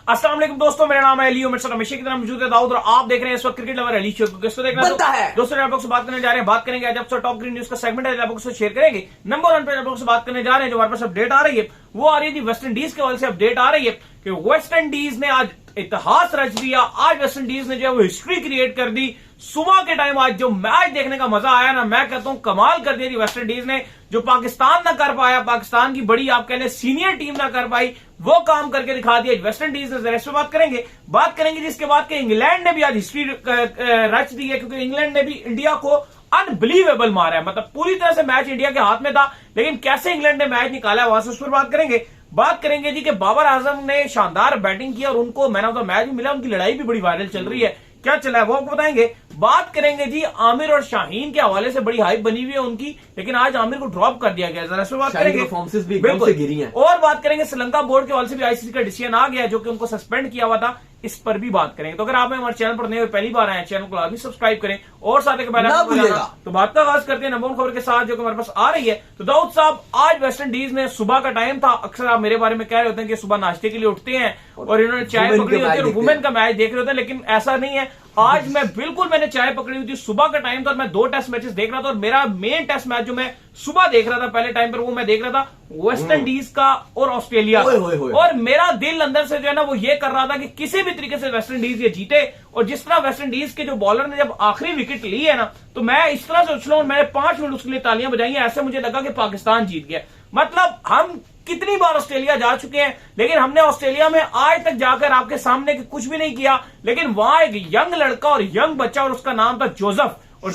अस्सलाम वालेकुम दोस्तों, मेरा नाम है अली उमर, हमेशा की तरह मौजूद है दाऊद और आप देख रहे हैं इस वक्त क्रिकेट लवर अली शो को। किसको देखना है दोस्तों, आप लोग से बात करने जा रहे हैं, बात करेंगे आज आपसे टॉप ग्रीन न्यूज का सेगमेंट है, आप लोग शेयर करेंगे। नंबर 1 पे आप लोग से बात करने जा रहे हैं, जो हमारे पास अपडेट आ रही है वो आ रही है वेस्ट इंडीज के हवाले से अपडेट आ रही है कि वेस्ट इंडीज ने आज इतिहास रच दिया। आज वेस्ट इंडीज ने जो है वो हिस्ट्री क्रिएट कर दी। सुबह के टाइम आज जो मैच देखने का मजा आया ना, मैं कहता हूं कमाल कर दिया वेस्ट इंडीज ने। जो पाकिस्तान ना कर पाया, पाकिस्तान की बड़ी आप कह लें सीनियर टीम ना कर पाई, वो काम करके दिखा दिया वेस्ट इंडीज ने। इस पे बात करेंगे जिसके बाद के इंग्लैंड ने भी आज हिस्ट्री रच दी है, क्योंकि इंग्लैंड ने भी इंडिया को अनबिलीवेबल मारा है। मतलब पूरी तरह से मैच इंडिया के हाथ में था, लेकिन कैसे इंग्लैंड ने मैच निकाला वहां से उस पर बात करेंगे जी कि बाबर आजम ने शानदार बैटिंग की और उनको मैन ऑफ द मैच भी मिला। उनकी लड़ाई भी बड़ी वायरल चल रही है, क्या चला है वो आपको बताएंगे। बात करेंगे जी आमिर और शाहीन के हवाले से, बड़ी हाइप बनी हुई है उनकी, लेकिन आज आमिर को ड्रॉप कर दिया गया। जरा इस पर बात करेंगे। परफॉर्मेंस भी एकदम से गिरी हैं। और बात करेंगे श्रीलंका बोर्ड के हवाले से भी आईसीसी का डिसीजन आ गया, जो कि उनको सस्पेंड किया हुआ था, इस पर भी बात करेंगे। तो अगर आप हमारे चैनल पर नए और पहली बार आए, चैनल को लाजमी सब्सक्राइब करें और साथ ही तो बात का आगाज करते हैं नंबर 1 खबर के साथ, जो कि हमारे पास आ रही है। तो दाऊद साहब, आज वेस्ट इंडीज ने सुबह का टाइम था, अक्सर आप मेरे बारे में कह रहे होते हैं कि सुबह नाश्ते के लिए उठते हैं और इन्होंने चाय पकड़ी होती है और वुमेन का मैच देख रहे होते हैं, लेकिन ऐसा नहीं है। आज मैंने चाय पकड़ी हुई थी, सुबह का टाइम था और मैं 2 टेस्ट मैचेस देख रहा था और मेरा मेन टेस्ट मैच जो मैं सुबह देख रहा था पहले टाइम पर, वो मैं देख रहा था वेस्ट इंडीज का और ऑस्ट्रेलिया का। और मेरा दिल अंदर से जो है ना वो ये कर रहा था कि किसी भी तरीके से वेस्ट इंडीज ये जीते। और जिस तरह वेस्ट इंडीज के जो बॉलर ने जब आखिरी विकेट ली है ना, तो मैं इस तरह से उछला और मैंने 5 मिनट उसके लिए तालियां बजाई हैं। ऐसे मुझे लगा कि पाकिस्तान जीत गया। मतलब हम कितनी बार ऑस्ट्रेलिया जा चुके हैं, लेकिन हमने ऑस्ट्रेलिया में आज तक जाकर आपके सामने कुछ भी नहीं किया। लेकिन वहां एक यंग लड़का और यंग बच्चा, और उसका नाम था जोसेफ, और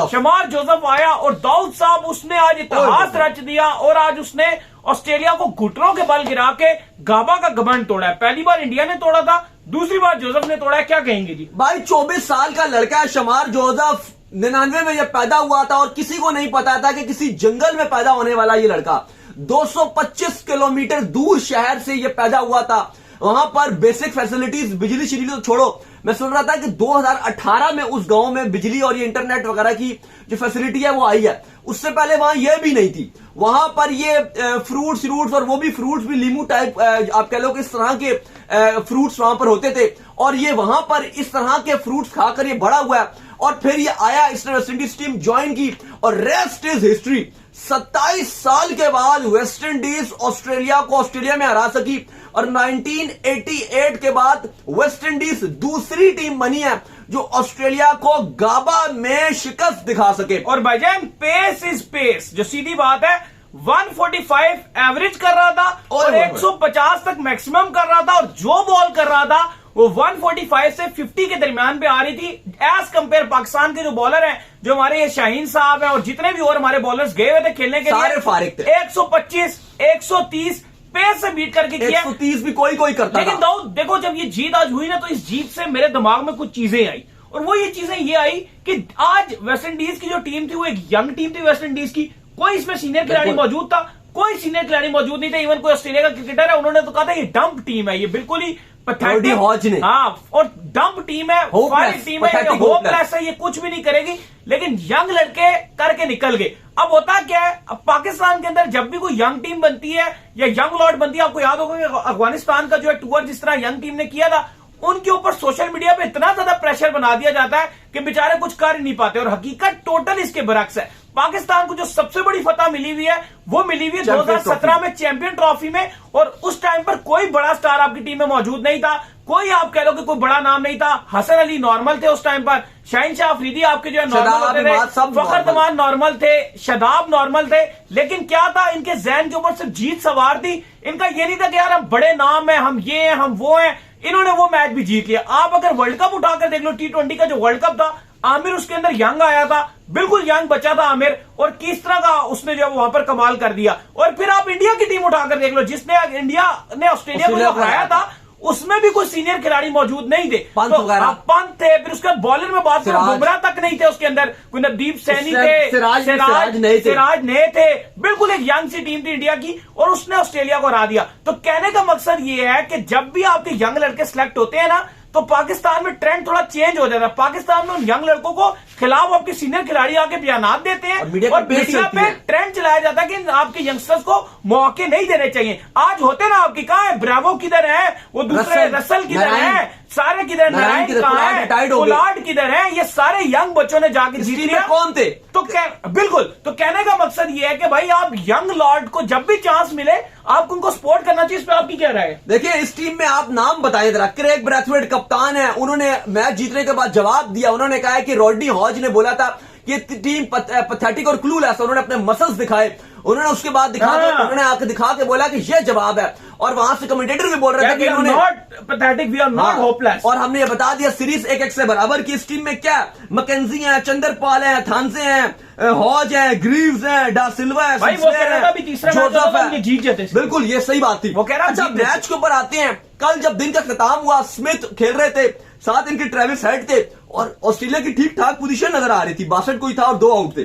शमार जोसेफ आया और दाऊद साहब उसने आज इतिहास रच दिया और आज उसने ऑस्ट्रेलिया को घुटनों के बल गिरा के गाबा का घमंड तोड़ा है। पहली बार इंडिया ने तोड़ा था, दूसरी बार जोसेफ ने तोड़ा है। क्या कहेंगे जी? भाई 24 साल का लड़का है शमार जोसेफ, 99 में ये पैदा हुआ था और किसी को नहीं पता था कि किसी जंगल में पैदा होने वाला ये लड़का 225 किलोमीटर दूर शहर से ये पैदा हुआ था। वहां पर बेसिक फैसिलिटीज, बिजली शिजली तो छोड़ो, मैं सुन रहा था कि 2018 में उस गांव में बिजली और ये इंटरनेट वगैरह की जो फैसिलिटी है वो आई है। उससे पहले वहां ये भी नहीं थी। वहां पर ये फ्रूट्स और वो भी फ्रूट्स भी लीमू टाइप आप कह लो कि इस तरह के फ्रूट्स वहां पर होते थे, और ये वहां पर इस तरह के फ्रूट्स खाकर ये बड़ा हुआ है। और फिर ये आया, इसने वेस्ट इंडीज टीम ज्वाइन की और रेस्ट इज हिस्ट्री। 27 साल के बाद वेस्ट इंडीज ऑस्ट्रेलिया को ऑस्ट्रेलिया में हरा सकी और 1988 के बाद वेस्ट इंडीज दूसरी टीम बनी है जो ऑस्ट्रेलिया को गाबा में शिकस्त दिखा सके। और भाईजान पेस इज पेस, जो सीधी बात है, 145 एवरेज कर रहा था और 150 तक मैक्सिमम कर रहा था, और जो बॉल कर रहा था वो 145 से 50 के दरमियान पे आ रही थी। एज कंपेयर पाकिस्तान के जो बॉलर हैं, जो हमारे ये शाहीन साहब हैं और जितने भी और हमारे बॉलर्स गए हुए थे खेलने के लिए, 125 130 पेस से बीट करके किया। 130 भी कोई करता। लेकिन दाऊद देखो, जब ये जीत आज हुई ना, तो इस जीत से मेरे दिमाग में कुछ चीजें आई, और वो ये चीजें ये आई कि आज वेस्ट इंडीज की जो टीम थी वो एक यंग टीम थी वेस्ट इंडीज की। कोई इसमें सीनियर खिलाड़ी मौजूद था? कोई सीनियर खिलाड़ी मौजूद नहीं था। इवन कोई ऑस्ट्रेलिया का क्रिकेटर है, उन्होंने तो कहा था ये डंप टीम है, ये बिल्कुल ही पथेटिक। हाँ, और डंप टीम है, फाइल टीम है, होपलेस है, ये कुछ भी नहीं करेगी। लेकिन यंग लड़के करके निकल गए। अब होता क्या है, अब पाकिस्तान के अंदर जब भी कोई यंग टीम बनती है या यंग लॉट बनती है, आपको याद होगा कि अफगानिस्तान का जो है टूर जिस तरह यंग टीम ने किया था, उनके ऊपर सोशल मीडिया पे इतना ज्यादा प्रेशर बना दिया जाता है कि बेचारे कुछ कर ही नहीं पाते। और हकीकत टोटल इसके बरक्स है। पाकिस्तान को जो सबसे बड़ी फतह मिली हुई है वो मिली हुई है 2017 में चैंपियन ट्रॉफी में, और उस टाइम पर कोई बड़ा स्टार आपकी टीम में मौजूद नहीं था। कोई आप कह लो कि कोई बड़ा नाम नहीं था। हसन अली नॉर्मल थे उस टाइम पर, शाहीन शाह अफरीदी आपके जो है नॉर्मल होते थे, फखर जमान नॉर्मल थे, शदाब नॉर्मल थे। लेकिन क्या था, इनके जहन के ऊपर सिर्फ जीत सवार थी। इनका ये नहीं था कि यार हम बड़े नाम है, हम ये हैं, हम वो हैं। इन्होंने वो मैच भी जीत लिया। आप अगर वर्ल्ड कप उठाकर देख लो, T20 का जो वर्ल्ड कप था, आमिर उसके अंदर यंग आया था, बिल्कुल यंग बच्चा था आमिर, और किस तरह का उसने जो वहां पर कमाल कर दिया। और फिर आप इंडिया की टीम उठाकर देख लो, जिसने इंडिया ने ऑस्ट्रेलिया को जो हराया था, उसमें भी कोई सीनियर खिलाड़ी मौजूद नहीं थे। पंत थे, फिर उसके बॉलर में बात करें, बुमराह तक नहीं थे उसके अंदर, कोई नवदीप सैनी थे, सिराज नए थे। बिल्कुल एक यंग सी टीम थी इंडिया की, और उसने ऑस्ट्रेलिया को हरा दिया। तो कहने का मकसद ये है कि जब भी आपके यंग लड़के सिलेक्ट होते हैं ना, तो तो पाकिस्तान में ट्रेंड थोड़ा चेंज हो जाता है। पाकिस्तान में उन यंग लड़कों को खिलाफ आपके सीनियर खिलाड़ी आके बयानात देते हैं और मीडिया पे ट्रेंड चलाया जाता है कि आपके यंगस्टर्स को मौके नहीं देने चाहिए। आज होते ना आपकी कहाँ है, ब्रावो किधर है, वो दूसरे रसल किधर है, सारे किधर, नारायण कहाँ है, पोलार्ड किधर है, ये सारे यंग बच्चों ने जाके जीत लिया। कौन थे? तो बिल्कुल, तो कहने का मकसद ये है कि भाई आप यंग लॉर्ड को जब भी चांस मिले आपको उनको सपोर्ट करना चाहिए। इस पर आपकी क्या राय है? देखिए, इस टीम में आप नाम बताएं जरा। क्रेग ब्रैथवेट कप्तान है, उन्होंने मैच जीतने के बाद जवाब दिया। उन्होंने कहा है कि रॉड्नी हॉज ने बोला था कि टीम पैथेटिक और क्लूलेस। उन्होंने अपने मसल्स दिखाए, उन्होंने उसके बाद उन्होंने आके दिखा के बोला कि ये जवाब है। और वहां से कमेंटेटर भी बोल रहे थे कि इन्होंने not pathetic, we are not hopeless. और हमने ये बता दिया सीरीज 1-1 से बराबर की। इस टीम में क्या मैकेंजी है, चंद्रपाल है, थानसे हैं, हॉज है, ग्रीव्स है, डा सिल्वा है, भाई वो कह रहा था भी तीसरा जोसेफ है, जीत जाते। बिल्कुल, ये सही बात थी। वो कह रहा अच्छा, मैच के ऊपर आते हैं। कल जब दिन का खत्म हुआ, स्मिथ खेल रहे थे, साथ इनके ट्रेविस हेड थे और ऑस्ट्रेलिया की ठीक ठाक पोजीशन नजर आ रही थी। 62 कोई था और 2 आउट थे।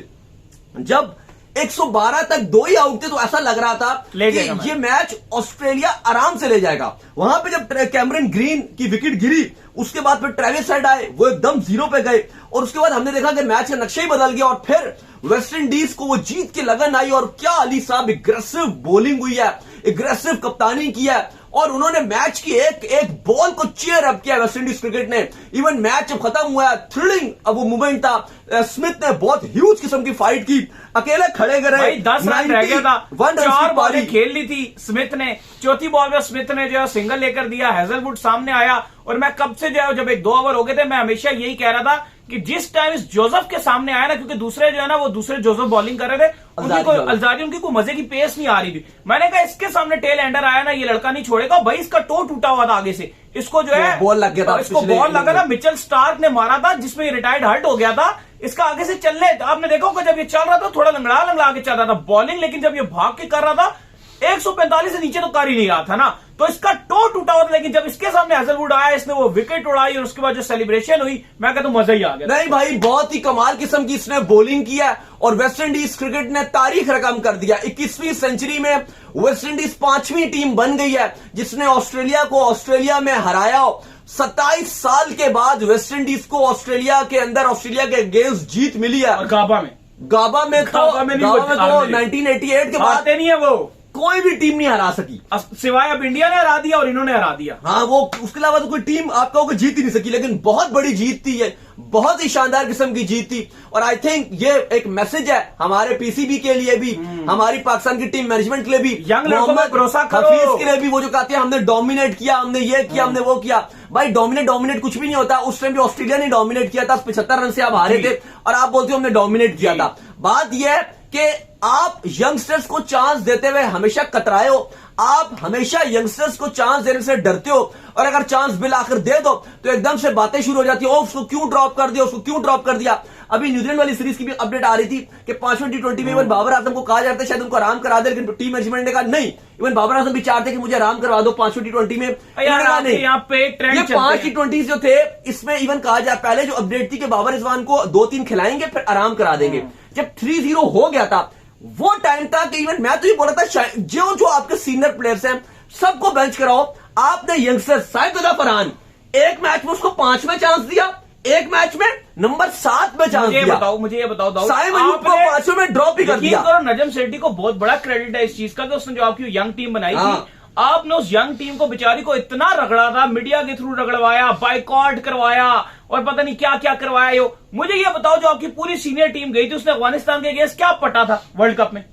जब 112 तक 2 ही आउट थे तो ऐसा लग रहा था कि ये मैच ऑस्ट्रेलिया आराम से ले जाएगा। वहां पे जब कैमरन ग्रीन की विकेट गिरी, उसके बाद फिर ट्रेविस हेड आए, वो एकदम 0 पे गए और उसके बाद हमने देखा कि मैच का नक्शा ही बदल गया और फिर वेस्ट इंडीज को वो जीत की लगन आई। और क्या अली साहब एग्रेसिव बॉलिंग हुई है, एग्रेसिव कप्तानी की है और उन्होंने मैच की एक एक बॉल को चीयर अप किया वेस्ट इंडीज क्रिकेट ने। इवन मैच जब खत्म हुआ, थ्रिलिंग अब वो मूवमेंट था। स्मिथ ने बहुत ह्यूज किस्म की फाइट की, अकेले खड़े गए, 10 रन रह गया था, 4 बॉलें खेल ली थी स्मिथ ने। चौथी बॉल में स्मिथ ने जो है सिंगल लेकर दिया, हेजलवुड सामने आया। और मैं कब से जो है जब 1-2 ओवर हो गए थे, मैं हमेशा यही कह रहा था कि जिस टाइम इस जोसेफ के सामने आया ना, क्योंकि दूसरे जो है ना वो दूसरे जोसेफ बॉलिंग कर रहे थे, उनकी कोई मजे की पेस नहीं आ रही थी। मैंने कहा इसके सामने टेल एंडर आया ना, ये लड़का नहीं छोड़ेगा भाई। इसका टो टूटा हुआ था आगे से, इसको जो है बॉल लग गया था, इसको बॉल लगा था, मिचेल स्टार्क ने मारा था जिसमें रिटायर्ड हर्ट हो गया था। इसका आगे से चलने आपने देखा होगा, जब ये चल रहा था थोड़ा लंगड़ा के चल रहा था बॉलिंग, लेकिन जब ये भाग के कर रहा था 145 से नीचे तो कर ही नहीं रहा था ना, तो इसका टो टूटा हुआ था। लेकिन जब इसके सामने हेजलवुड आया, इसने वो विकेट उड़ाई और उसके बाद जो सेलिब्रेशन हुई, मैं कहता हूं मजा ही आ गया। नहीं भाई, बहुत ही कमाल किस्म की इसने बॉलिंग किया और वेस्ट इंडीज क्रिकेट ने तारीख रकम कर दिया। 21वीं सेंचुरी में वेस्ट इंडीज 5वीं टीम बन गई है जिसने ऑस्ट्रेलिया को ऑस्ट्रेलिया में हराया। 27 साल के बाद वेस्ट इंडीज को ऑस्ट्रेलिया के अंदर ऑस्ट्रेलिया के अगेंस्ट जीत मिली है। और गाबा में तो 1988 के बाद नहीं है वो कोई भी टीम नहीं हरा सकी, सिवाय अब इंडिया ने हरा दिया और इन्होंने हरा दिया। हाँ, वो उसके अलावा तो कोई टीम आपका होकर जीत ही नहीं सकी। लेकिन बहुत बड़ी जीत थी ये, बहुत ही शानदार किस्म की जीत थी। और आई थिंक ये एक मैसेज है हमारे पीसीबी के लिए भी, हमारी पाकिस्तान की टीम मैनेजमेंट के लिए भी, यंग लड़कों पे भरोसा करो, हफीज के लिए भी। वो जो कहते हैं हमने डोमिनेट किया, हमने ये किया, हमने वो किया, भाई डोमिनेट कुछ भी नहीं होता। उस टाइम भी ऑस्ट्रेलिया ने डोमिनेट किया था, 75 रन से आप हारे थे और आप बोलते हो हमने डोमिनेट किया था। बात यह है कि आप यंगस्टर्स को चांस देते हुए हमेशा कतराए हो, आप हमेशा यंगस्टर्स को चांस देने से डरते हो और अगर चांस बिल आकर दे दो तो एकदम से बातें शुरू हो जाती है, उसको क्यों ड्रॉप कर दिया, उसको क्यों ड्रॉप कर दिया। अभी न्यूजीलैंड वाली सीरीज की भी अपडेट आ रही थी कि 5वीं T20 में इवन बाबर आजम को कहा जाता है शायद उनको आराम करा दे, लेकिन टीम मैनेजमेंट ने कहा नहीं। इवन बाबर आजम भी चाहते कि मुझे आराम करवा दो 5वीं T20 में। यहाँ पे ये 5 T20 जो थे इसमें इवन कहा जाए, पहले जो अपडेट थी कि बाबर रिजवान को 2-3 खिलाएंगे फिर आराम करा देंगे। जब 3-0 हो गया था वो टाइम था कि इवन मैं तो ये बोला था जो आपके सीनियर प्लेयर्स हैं सबको बेंच कराओ। आपने यंगस्टर साइद फरहान एक मैच में उसको 5 में चांस दिया, एक मैच में नंबर 7 में चांस दिया। मुझे ये बताओ साइम अयूब को 5 में ड्रॉप भी कर दिया। नजम सेठी को बहुत बड़ा क्रेडिट है इस चीज का कि उसने जो आपकी यंग टीम बनाई थी, आपने उस यंग टीम को बेचारी को इतना रगड़ा था, मीडिया के थ्रू रगड़वाया, बाइकॉट करवाया और पता नहीं क्या क्या करवाया। मुझे ये बताओ जो आपकी पूरी सीनियर टीम गई थी उसने अफगानिस्तान के अगेंस्ट क्या पटा था वर्ल्ड कप में?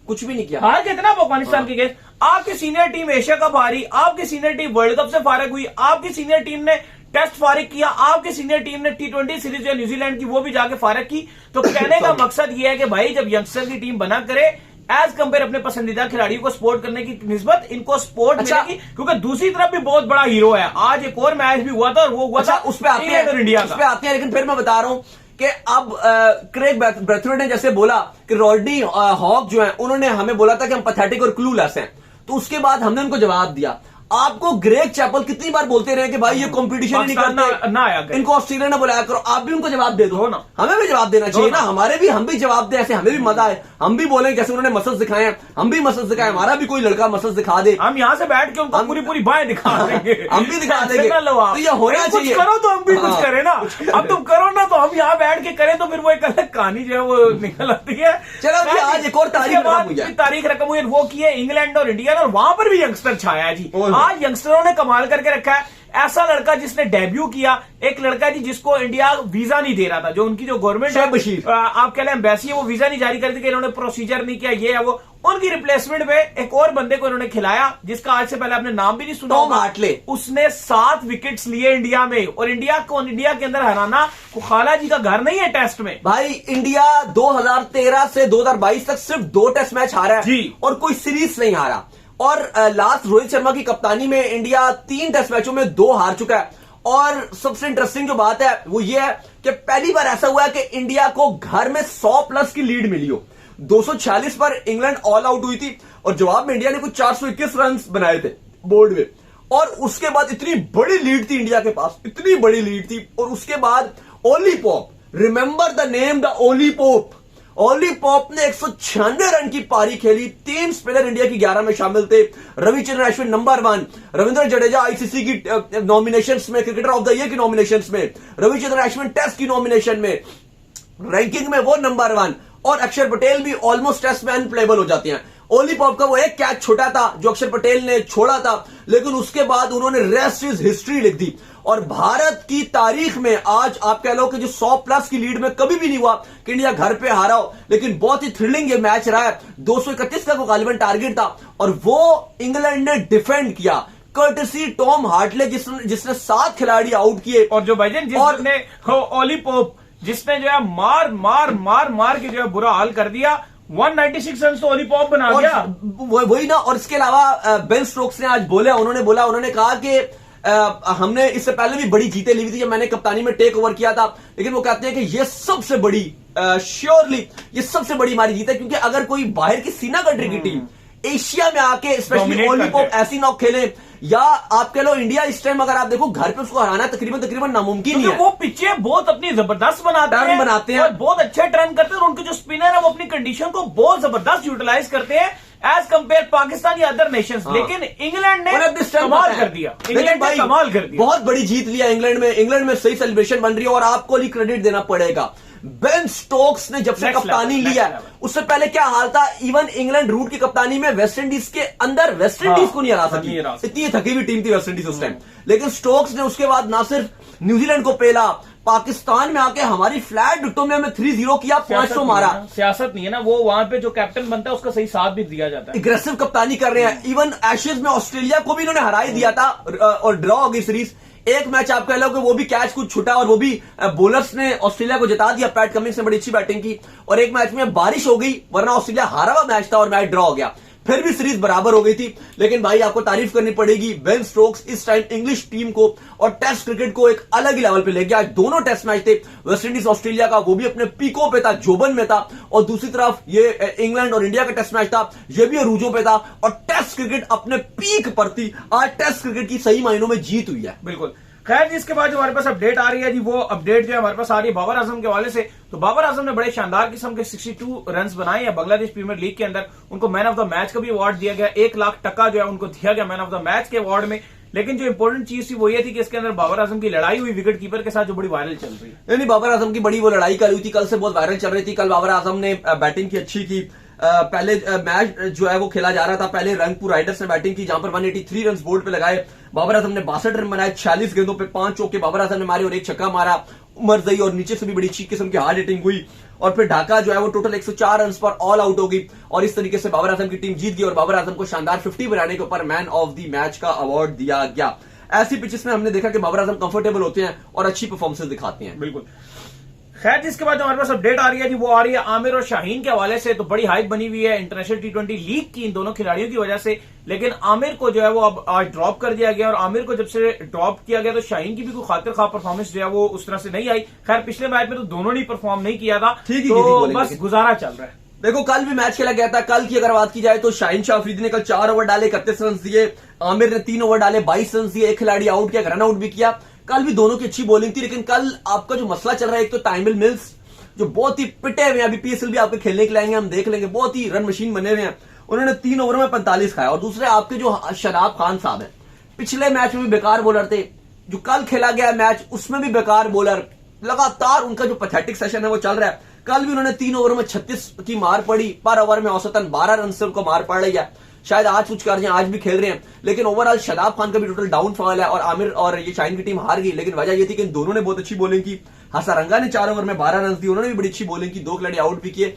कुछ भी नहीं किया। हार कितना अफगानिस्तान के अगेंस्ट। आपकी सीनियर टीम एशिया कप हारी, आपकी सीनियर टीम वर्ल्ड कप से फारिग हुई, आपकी सीनियर टीम ने टेस्ट फारिग किया, आपकी सीनियर टीम ने T20 सीरीज जो न्यूजीलैंड की वो भी जाके फारिग की। तो कहने का मकसद ये है कि भाई जब यंगस्टर की टीम बना करे एज कंपेयर अपने पसंदीदा खिलाड़ियों को सपोर्ट करने की निस्बत इनको सपोर्ट मिलेगी, क्योंकि दूसरी तरफ भी बहुत बड़ा हीरो है। आज एक और मैच भी हुआ था और वो हुआ था उस पर आते हैं इंडिया, उस पर आते हैं। लेकिन फिर मैं बता रहा हूं कि अब क्रेग ब्रैथवेट ने जैसे बोला कि रॉड्नी हॉग जो है उन्होंने हमें बोला था कि हम पैथेटिक और क्लूलेस हैं, तो उसके बाद हमने उनको जवाब दिया। आपको ग्रेग चैपल कितनी बार बोलते रहे कि भाई ये कंपटीशन ही नहीं करते, ना आया करें। इनको ऑस्ट्रेलिया ने बुलाया करो, आप भी उनको जवाब दे दो ना, हमें भी जवाब देना चाहिए ना, हम भी जवाब दें, ऐसे हमें भी मजा आए, हम भी बोलें कैसे उन्होंने मसल्स दिखाए हैं, हम भी मसल्स दिखाए, हमारा भी कोई लड़का मसल्स दिखा दे, हम यहाँ से बैठ के उनको पूरी बाएं दिखा देंगे, हम भी दिखा देंगे। तो ये होना चाहिए, करो तो हम भी कुछ करें ना, अब तुम करो ना तो हम यहाँ बैठ के करें, तो फिर वो एक अलग कहानी जो है वो निकल आती है। चलो आज एक और तारीख रकम हुई वो की है इंग्लैंड और इंडिया, और वहां पर भी यंगस्टर छाया है जी। आज यंगस्टरों ने कमाल करके रखा है। ऐसा लड़का जिसने डेब्यू किया, एक लड़का जी जिसको इंडिया वीजा नहीं दे रहा था, जो उनकी जो गवर्नमेंट है आप कह लें एम्बेसी है, वो वीजा नहीं जारी कर दी, इन्होंने प्रोसीजर नहीं किया, ये है वो, उनकी रिप्लेसमेंट में एक और बंदे को इन्होंने खिलाया जिसका आज से पहले आपने नाम भी नहीं सुना, टॉम हार्टले। उसने 7 विकेट्स लिए इंडिया में, और इंडिया के अंदर हराना खाला जी का घर नहीं है टेस्ट में। भाई इंडिया 2013 से 2022 तक सिर्फ 2 टेस्ट मैच हारा है जी, और कोई सीरीज नहीं हारा, और लास्ट रोहित शर्मा की कप्तानी में इंडिया 3 टेस्ट मैचों में 2 हार चुका है। और सबसे इंटरेस्टिंग जो बात है वो ये है कि पहली बार ऐसा हुआ है कि इंडिया को घर में 100+ की लीड मिली हो। 246 पर इंग्लैंड ऑल आउट हुई थी और जवाब में इंडिया ने कुछ 421 रन बनाए थे बोर्ड में, और उसके बाद इतनी बड़ी लीड थी इंडिया के पास, इतनी बड़ी लीड थी, और उसके बाद Ollie Pope, remember the name the Ollie Pope, Ollie Pope ने 196 रन की पारी खेली। 3 स्पिनर इंडिया की 11 में शामिल थे, रविचंद्रन अश्विन नंबर 1, रविंद्र जडेजा आईसीसी की नॉमिनेशंस में, क्रिकेटर ऑफ द ईयर की नॉमिनेशंस में, रविचंद्रन अश्विन टेस्ट की नॉमिनेशन में, रैंकिंग में वो नंबर 1, और अक्षर पटेल भी ऑलमोस्ट टेस्ट में अनप्लेबल हो जाते हैं। ओली पॉप का वो एक कैच छोटा था जो अक्षर पटेल ने छोड़ा था, लेकिन उसके बाद उन्होंने रेस्ट इज हिस्ट्री लिख दी, और भारत की तारीख में आज आप कह लो कि जो 100+ की लीड में कभी भी नहीं हुआ कि इंडिया घर पे हारा हो, लेकिन बहुत ही थ्रिलिंग ये मैच रहा है। 231 का गालिबन टारगेट था और वो इंग्लैंड ने डिफेंड किया, कर्टसी टॉम हार्टले जिसने 7 खिलाड़ी आउट किए, और जो भाईजान जिसने ओली पॉप जिसने जो है मार के जो है बुरा हाल कर दिया, 196 रन तो ओली पॉप बना गया वही ना। और इसके अलावा बेन स्टोक्स ने आज उन्होंने कहा कि हमने इससे पहले भी बड़ी जीतें ली हुई थी जब मैंने कप्तानी में टेक ओवर किया था, लेकिन वो कहते हैं कि ये सबसे बड़ी श्योरली ये सबसे बड़ी हमारी जीत है, क्योंकि अगर कोई बाहर की सीना कंट्री की टीम एशिया में आके स्पेशली ओली पॉप ऐसी नॉक खेले, या आप कह लो इंडिया इस टाइम अगर आप देखो घर पे उसको हराना तकरीबन नामुमकिन ही है। वो पिचे बहुत अपनी जबरदस्त बनाते हैं और बहुत अच्छे टर्न करते हैं, और उनके जो स्पिनर है वो अपनी कंडीशन को बहुत जबरदस्त यूटिलाइज करते हैं एज कंपेयर पाकिस्तान या अदर नेशंस। लेकिन इंग्लैंड ने कमाल कर दिया, कमाल कर दिया, बहुत बड़ी जीत लिया इंग्लैंड में सही सेलिब्रेशन बन रही है, और आपको ही क्रेडिट देना पड़ेगा। बेन स्टोक्स ने जब से कप्तानी लिया, उससे पहले क्या हाल था, इवन इंग्लैंड रूट की कप्तानी में वेस्ट इंडीज के अंदर वेस्ट इंडीज को नहीं हरा सकी, इतनी थकी हुई टीम थी वेस्ट इंडीज उस टाइम। लेकिन स्टोक्स ने उसके बाद ना सिर्फ न्यूजीलैंड को पेला, पाकिस्तान में आके हमारी फ्लैट डुट्टो में हमें 3-0 किया, 500 मारा। सियासत नहीं है ना, वो वहां पे जो कैप्टन बनता है उसका सही साथ भी दिया जाता है, एग्रेसिव कप्तानी कर रहे हैं। इवन एशेज में ऑस्ट्रेलिया को भी इन्होंने हरा ही दिया था और ड्रॉ हो गई सीरीज। एक मैच आप कह लो कि वो भी कैच कुछ छुटा और वो भी बॉलर्स ने ऑस्ट्रेलिया को जिता दिया, पैट कमिंस ने बड़ी अच्छी बैटिंग की, और एक मैच में बारिश हो गई, वरना ऑस्ट्रेलिया हारा हुआ मैच था और मैच ड्रॉ हो गया, फिर भी सीरीज बराबर हो गई थी। लेकिन भाई आपको तारीफ करनी पड़ेगी, बेन स्टोक्स इस टाइम इंग्लिश टीम को और टेस्ट क्रिकेट को एक अलग ही लेवल पे ले गया। आज दोनों टेस्ट मैच थे, वेस्ट इंडीज ऑस्ट्रेलिया का, वो भी अपने पीकों पे था, जोबन में था, और दूसरी तरफ ये इंग्लैंड और इंडिया का टेस्ट मैच था, ये भी अरूजों पे था, और टेस्ट क्रिकेट अपने पीक पर थी। आज टेस्ट क्रिकेट की सही मायनों में जीत हुई है। बिल्कुल। खैर जिसके बाद जो हमारे पास अपडेट आ रही है जी, वो अपडेट जो है हमारे पास आ रही है बाबर आजम के हवाले से। तो बाबर आजम ने बड़े शानदार किस्म के 62 रन बनाए हैं बांग्लादेश प्रीमियर लीग के अंदर। उनको मैन ऑफ द मैच का भी अवार्ड दिया गया, 1 लाख टका जो है उनको दिया गया मैन ऑफ द मैच के अवार्ड में। लेकिन जो इंपॉर्टेंट चीज थी वो ये थी कि इसके अंदर बाबर आजम की लड़ाई हुई विकेट कीपर के साथ, जो बड़ी वायरल चल रही है। नहीं, बाबर आजम की बड़ी वो लड़ाई कल हुई थी, कल से बहुत वायरल चल रही थी। कल बाबर आजम ने बैटिंग की अच्छी की, पहले मैच जो है वो खेला जा रहा था, पहले रंगपुर राइडर्स ने बैटिंग की, जहां पर 183 रन बोर्ड पे लगाए। बाबर आजम ने 62 रन बनाए, 46 गेंदों पे 5 चौके बाबर आजम ने मारे और 1 छक्का मारा। उमर जई और नीचे से भी बड़ी अच्छी किस्म की हार्ड हिटिंग हुई, और फिर ढाका जो है वो टोटल 104 रन पर ऑल आउट हो गई, और इस तरीके से बाबर आजम की टीम जीत गई, और बाबर आजम को शानदार 50 बनाने के ऊपर मैन ऑफ द मैच का अवार्ड दिया गया। ऐसी पिचेस में हमने देखा कि बाबर आजम कंफर्टेबल होते हैं और अच्छी परफॉर्मेंस दिखाते हैं। बिल्कुल। खैर जिसके बाद जो हमारे पास अपडेट आ रही है जी, वो आ रही है आमिर और शाहीन के हवाले से। तो बड़ी हाइप बनी हुई है इंटरनेशनल T20 लीग की इन दोनों खिलाड़ियों की वजह से, लेकिन आमिर को जो है वो अब आज ड्रॉप कर दिया गया, और आमिर को जब से ड्रॉप किया गया तो शाहीन की भी कोई खातिर खा परफॉर्मेंस जो है वो उस तरह से नहीं आई। खैर पिछले मैच में तो दोनों ने परफॉर्म नहीं किया था, तो बस गुजारा चल रहा है। देखो कल भी मैच खेला गया था। कल की अगर बात की जाए तो शाहीन शाह अफरीदी ने कल 4 ओवर डाले, 31 रन दिए। आमिर ने 3 ओवर डाले, 22 रन दिए। एक खिलाड़ी आउट किया, रन आउट भी किया। कल भी दोनों की अच्छी बॉलिंग थी, लेकिन कल आपका जो मसला चल रहा है, एक तो टाइमिल मिल्स जो बहुत ही पिटे हुए हैं, अभी पीएसएल भी आपके खेलने के लिए आएंगे, हम देख लेंगे, बहुत ही रन मशीन बने हुए हैं। उन्होंने 3 ओवर में 45 खाया। और दूसरे आपके जो शदाब खान साहब हैं, पिछले मैच में भी बेकार बॉलर थे, जो कल खेला गया मैच उसमें भी बेकार बॉलर, लगातार उनका जो पैथेटिक सेशन है वो चल रहा है। कल भी उन्होंने 3 ओवर में 36 की मार पड़ी, पर ओवर में औसतन 12 रन से उनको मार पड़ रही है। शायद आज कुछ कर रहे हैं, आज भी खेल रहे हैं, लेकिन ओवरऑल शदाब खान का भी टोटल डाउनफॉल है। और आमिर और ये शाहीन की टीम हार गई, लेकिन वजह ये थी कि इन दोनों ने बहुत अच्छी बॉलिंग की। हसरंगा ने 4 ओवर में 12 रन दी, उन्होंने भी बड़ी अच्छी बॉलिंग की, 2 खिलाड़ी आउट भी किए।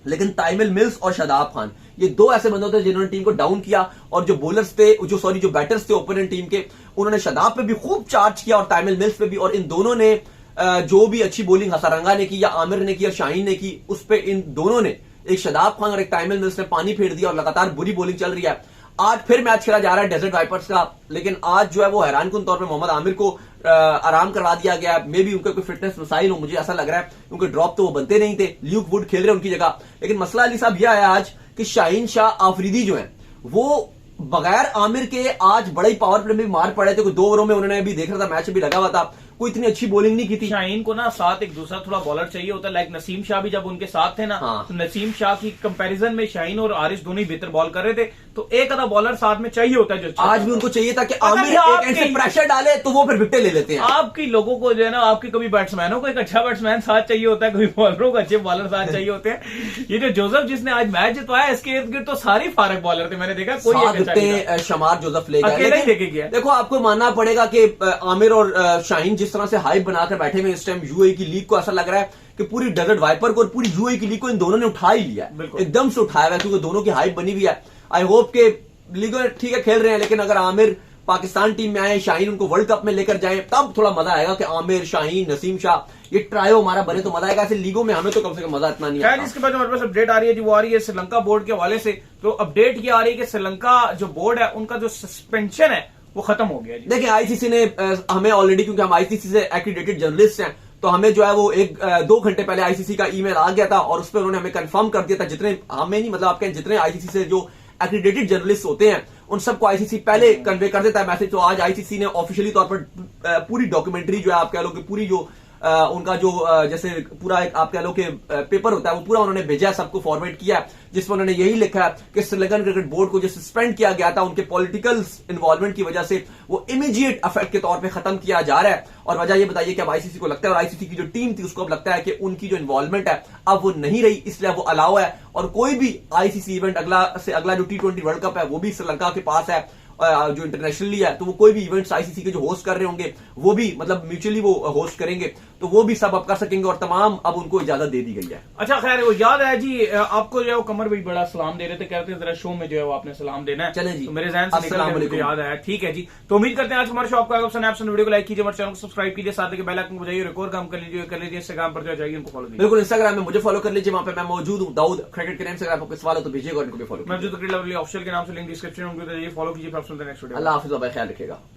लेकिन टाइमिल मिल्स और शदाब खान, ये 2 ऐसे बंदे थे जिन्होंने टीम को डाउन किया। और जो बॉलर्स थे, जो बैटर्स थे ओपोनेंट टीम के, उन्होंने शदाब पे भी खूब चार्ज किया और टाइमिल मिल्स पे भी। और इन दोनों ने जो भी अच्छी बॉलिंग हसरंगा ने की या आमिर ने की या शाहीन ने की, उस पे इन दोनों ने, एक शदाब खान और एक टाइमिल मिल्स ने पानी फेर दिया और लगातार बुरी बॉलिंग चल रही है। आज फिर मैच खेला जा रहा है डेजर्ट वाइपर्स का, लेकिन आज जो है वो हैरानकुन तौर पे मोहम्मद आमिर को आराम करवा दिया गया है। मे भी उनका कोई फिटनेस मसाइल हो, मुझे ऐसा लग रहा है, क्योंकि ड्रॉप तो वो बनते नहीं थे। ल्यूक वुड खेल रहे उनकी जगह। लेकिन मसला अली साहब यह है आज कि शाहीन शाह आफरीदी जो है वो बगैर आमिर के आज बड़े पावर प्ले में भी मार पड़े थे। कोई 2 ओवरों में उन्होंने अभी देख रहा था, मैच भी लगा हुआ था, कोई इतनी अच्छी बॉलिंग नहीं की थी। शाहीन को ना साथ एक दूसरा थोड़ा बॉलर चाहिए होता है, लाइक नसीम शाह भी जब उनके साथ थे ना, हाँ। तो नसीम शाह की कंपैरिजन में शाहीन और आरिश दोनों ही बेहतर बॉल कर रहे थे। तो एक आधा बॉलर साथ में चाहिए होता है जो आज भी उनको चाहिए था कि अगर आमिर ये एक एंड से आपके- प्रेशर डाले तो वो फिर विकेट ले लेते हैं। आपकी लोगों को जो है ना, आपकी कभी बैट्समैनों को एक अच्छा बैट्समैन साथ चाहिए होता है, कभी बॉलरों को अच्छे बॉलर साथ चाहिए होते हैं। ये जो जोसेफ जिसने आज मैच जितवाया, इसके इर्द गिर्द तो सारी फारक बॉलर थे, मैंने देखा कोई एक अच्छा नहीं था। शमार जोसेफ ले गए, अकेला ही लेकिन लेके गया। देखो आपको मानना पड़ेगा कि आमिर और शाहीन जिस तरह से हाइप बनाकर बैठे हुए इस टाइम यूएई की लीग को, ऐसा लग रहा है कि पूरी डेजर्ट वाइपर को और पूरी यूएई की लीग को इन दोनों ने उठा ही लिया है, एकदम से उठाया हुआ है, क्योंकि दोनों की हाइप बनी हुई है। आई होप के लीग में ठीक है खेल रहे हैं, लेकिन अगर आमिर पाकिस्तान टीम में आए, शाहीन उनको वर्ल्ड कप में लेकर जाए, तब थोड़ा मजा आएगा कि आमिर, शाहीन, नसीम शाह ये ट्रायो हमारा बने तो मजा आएगा। ऐसे लीगों में हमें तो कम से कम मजा इतना नहीं खैर, आता। इसके बाद हमारे पास अपडेट आ रही है जी, वो आ रही है श्रीलंका बोर्ड के हवाले से। तो अपडेट ये आ रही है कि श्रीलंका जो बोर्ड है, उनका जो सस्पेंशन है वो खत्म हो गया जी। देखिए आईसीसी ने हमें ऑलरेडी, क्योंकि हम आईसीसी से एक्रीडेटेड जर्नलिस्ट हैं, तो हमें जो है वो 1-2 घंटे पहले आईसीसी का ईमेल आ गया था और उस पर उन्होंने हमें कंफर्म कर दिया था। जितने हमें नहीं, मतलब आपके जितने आईसीसी से जो एक्रीडेटेड जर्नलिस्ट होते हैं, उन सबको आईसीसी पहले कन्वे कर देता है मैसेज। तो आज आईसीसी ने ऑफिशियली तौर पर पूरी डॉक्यूमेंट्री जो है, आप कह लो कि पूरी जो उनका जो जैसे पूरा एक आप कह लो कि पेपर होता है, वो पूरा उन्होंने भेजा है, सबको फॉरवर्ड किया, जिसमें उन्होंने यही लिखा है कि श्रीलंकन क्रिकेट बोर्ड को जो सस्पेंड किया गया था उनके पॉलिटिकल इन्वॉल्वमेंट की वजह से, वो इमीडिएट इफेक्ट के तौर पे खत्म किया जा रहा है। और वजह ये बताइए कि अब आईसीसी को लगता है, और आईसीसी की जो टीम थी उसको अब लगता है कि उनकी जो इन्वॉल्वमेंट है अब वो नहीं रही, इसलिए वो अलाउ है। और कोई भी आईसीसी इवेंट अगला जो T20 वर्ल्ड कप है वो भी श्रीलंका के पास है, जो इंटरनेशनली है, तो वो कोई भी इवेंट्स आईसीसी के जो होस्ट कर रहे होंगे वो भी मतलब म्यूचुअली वो होस्ट करेंगे, तो वो भी सब अब कर सकेंगे और तमाम अब उनको इजाजत दे दी गई है। अच्छा खैर, वो याद है जी आपको जो है वो कमर भाई बड़ा सलाम दे रहे थे, कहते हैं जरा शो में जो है वो आपने सलाम देना है। चले जी, तो मेरे ज़हन से निकल अस्सलाम गया, मुझे वालेकुम। याद आया। ठीक है जी, तो उम्मीद करते हैं आज हमारे शो आपको आएगा पसंद। आप वीडियो को लाइक कीजिए, हमारे चैनल को सब्सक्राइब कीजिए, साथ ही बेल आइकन को बजाइए, एक और काम कर लीजिए इंस्टाग्राम पर जाइए, उनको फॉलो कीजिए। बिल्कुल, इंस्टाग्राम में मुझे फॉलो कर लीजिए, वहां पे मैं मौजूद हूँ, दाऊद क्रिकेट के नाम से। अगर आपको सवाल हो तो भेजिएगा और इनको भी फॉलो कीजिए। मैं जो क्रिकेट लवली ऑफिशियल के नाम से लिंक डिस्क्रिप्शन में, उनको जाइए फॉलो कीजिए। फिर आपसे नेक्स्ट वीडियो। अल्लाह हाफिज़, ख्याल रखिएगा।